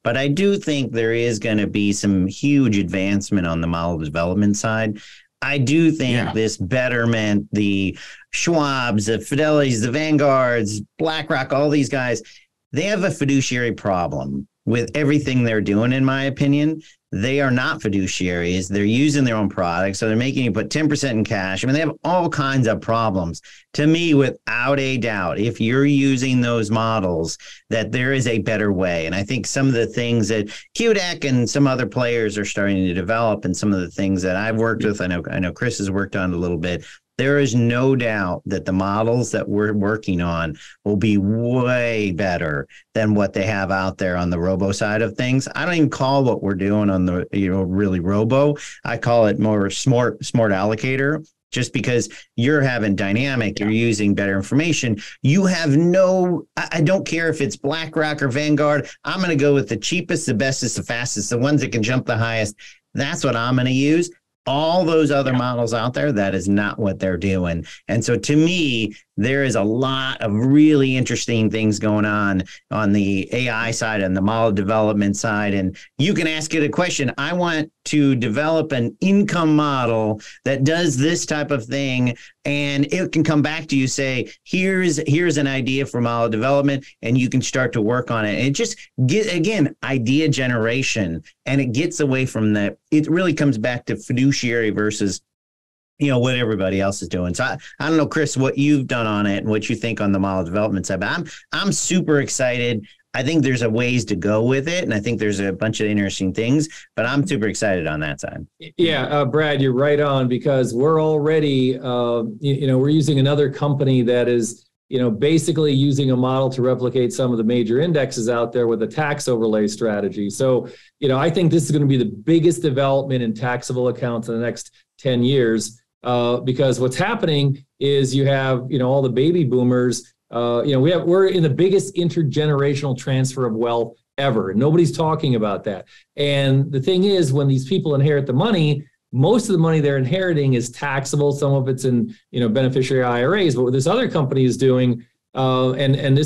But I do think there is going to be some huge advancement on the model development side. I do think this Betterment, the Schwabs, the Fidelities, the Vanguards, BlackRock, all these guys, they have a fiduciary problem with everything they're doing, in my opinion. They are not fiduciaries. They're using their own products. So they're making you put 10% in cash. I mean, they have all kinds of problems. To me, without a doubt, if you're using those models, that there is a better way. And I think some of the things that QDEC and some other players are starting to develop, and some of the things that I've worked with, I know Chris has worked on a little bit, there is no doubt that the models that we're working on will be way better than what they have out there on the robo side of things. I don't even call what we're doing on the, really robo. I call it more smart allocator, just because you're having dynamic, you're using better information. You have I don't care if it's BlackRock or Vanguard. I'm going to go with the cheapest, the bestest, the fastest, the ones that can jump the highest. That's what I'm going to use. All those other models out there, that is not what they're doing. And so to me, there is a lot of really interesting things going on the AI side and the model development side. And you can ask it a question. I want to develop an income model that does this type of thing. And it can come back to you, say, here's an idea for model development, and you can start to work on it. And it just again, idea generation. And it gets away from that. It really comes back to fiduciary versus what everybody else is doing. So I don't know, Chris, what you've done on it and what you think on the model development side, but I'm super excited. I think there's a ways to go with it, and I think there's a bunch of interesting things, but I'm super excited on that side. Yeah, Brad, you're right on, because we're already, we're using another company that is, basically using a model to replicate some of the major indexes out there with a tax overlay strategy. So, I think this is going to be the biggest development in taxable accounts in the next 10 years. Because what's happening is you have, all the baby boomers, we're in the biggest intergenerational transfer of wealth ever. Nobody's talking about that. And the thing is, when these people inherit the money, most of the money they're inheriting is taxable. Some of it's in, beneficiary IRAs, but what this other company is doing, and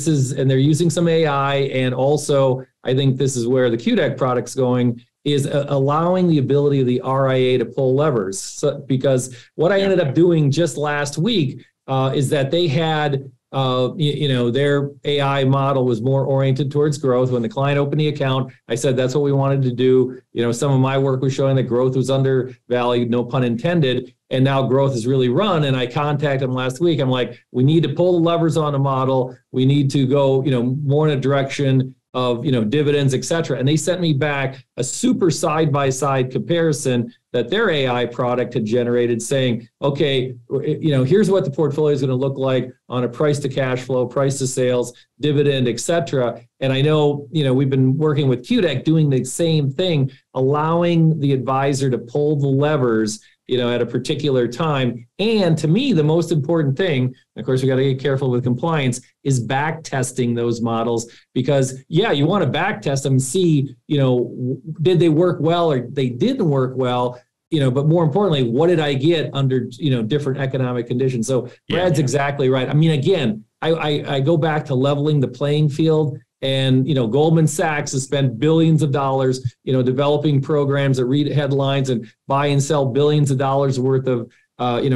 they're using some AI. And also, I think this is where the QDEC product's going, is allowing the ability of the RIA to pull levers. So, because what I ended up doing just last week is that they had, their AI model was more oriented towards growth. When the client opened the account, I said, that's what we wanted to do. Some of my work was showing that growth was undervalued, no pun intended. And now growth has really run. And I contacted them last week. I'm like, we need to pull the levers on the model. We need to go, more in a direction of, dividends, et cetera. And they sent me back a super side-by-side comparison that their AI product had generated, saying, okay, here's what the portfolio is going to look like on a price to cash flow, price to sales, dividend, et cetera. And I know, we've been working with QDEC doing the same thing, allowing the advisor to pull the levers at a particular time. And to me, the most important thing, of course, we got to get careful with compliance, is back testing those models, because you want to back test them and see, did they work well or they didn't work well, but more importantly, what did I get under, different economic conditions? So Brad's exactly right. I mean, again, I go back to leveling the playing field. And, Goldman Sachs has spent billions of dollars, developing programs that read headlines and buy and sell billions of dollars worth of,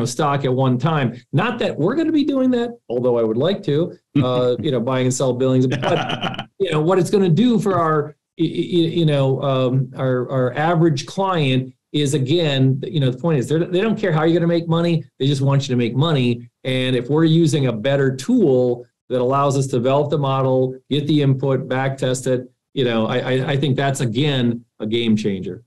stock at one time. Not that we're going to be doing that, although I would like to, buying and sell billions. But, what it's going to do for our, our average client is, again, the point is they don't care how you're going to make money. They just want you to make money. And if we're using a better tool that allows us to develop the model, get the input, back test it, I think that's, again, a game changer.